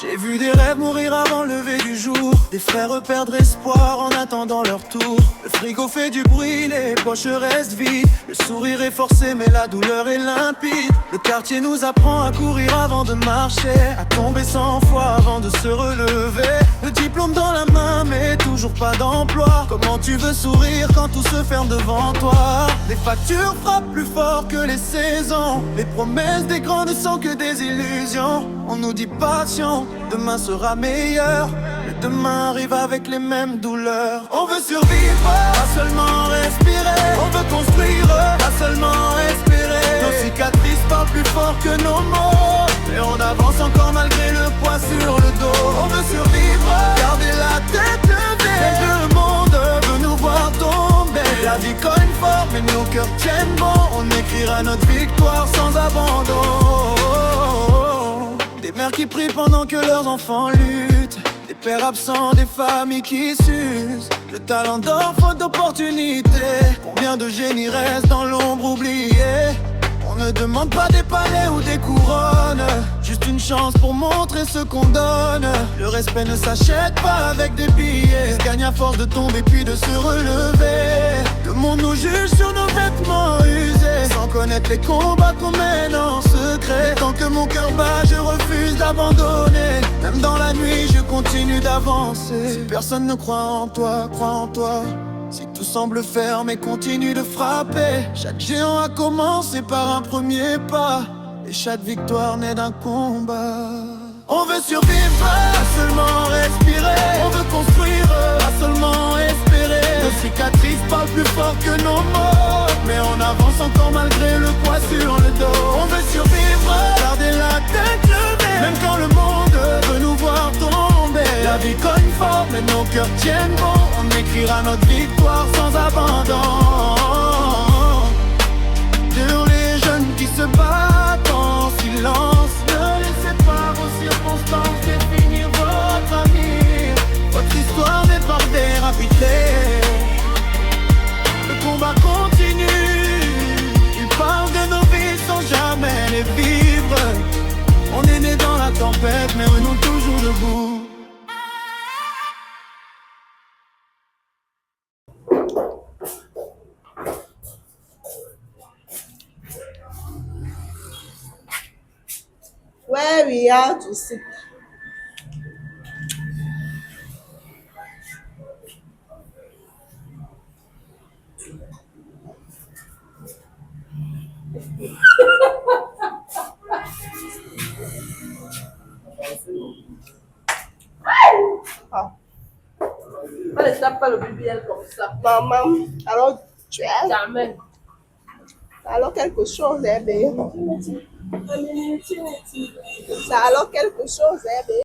J'ai vu des rêves mourir avant le lever du jour, des frères perdre espoir en attendant leur tour. Le frigo fait du bruit, les poches restent vides. Le sourire est forcé mais la douleur est limpide. Le quartier nous apprend à courir avant de marcher, à tomber 100 fois avant de se relever. Le diplôme dans la main mais toujours pas d'emploi. Comment tu veux sourire quand tout se ferme devant toi? Les factures frappent plus fort que les saisons. Les promesses des grands ne sont que des illusions. On nous dit patient, demain sera meilleur. Mais demain arrive avec les mêmes douleurs. On veut survivre, pas seulement respirer. On veut construire, pas seulement espérer. Nos cicatrices parlent plus fort que nos mots. Et on avance encore malgré le poids sur le dos. On veut survivre, garder la tête levée. Même que le monde veut nous voir tomber. La vie cogne fort mais nos cœurs tiennent bon. On écrira notre victoire sans abandon. Des mères qui prient pendant que leurs enfants luttent. Des pères absents, des familles qui s'usent. Le talent d'or, faute d'opportunité. Combien de génies restent dans l'ombre oubliés? On ne demande pas des palais ou des couronnes, juste une chance pour montrer ce qu'on donne. Le respect ne s'achète pas avec des billets, se gagne à force de tomber puis de se relever. Le monde nous juge sur nos vêtements usés, sans connaître les combats qu'on mène en secret. Tant que mon cœur bat, je refuse d'abandonner. Même dans la nuit, je continue d'avancer. Si personne ne croit en toi, crois en toi. Si tout semble fermé, continue de frapper. Chaque géant a commencé par un premier pas, et chaque victoire naît d'un combat. On veut survivre, pas seulement respirer. On veut construire, pas seulement espérer. Nos cicatrices parlent plus fort que nos mots, mais on avance encore malgré le poids sur le dos. On veut survivre, garder la tête levée. Même quand le monde veut nous voir tomber. La vie cogne fort, mais nos cœurs tiennent bon. On écrira notre victoire sans abandon. Sur les jeunes qui se battent en silence, ne laissez pas vos circonstances définir votre avenir. Votre histoire n'est pas dérapitée. Le combat continue. Ils parlent de nos vies sans jamais les vivre. On est né dans la tempête mais nous toujours debout. Where we are to sit. Ah. On ne tape pas le BBL comme ça. Maman, alors tu es. Jamais. Alors quelque chose, bébé. C'est alors quelque chose, bébé.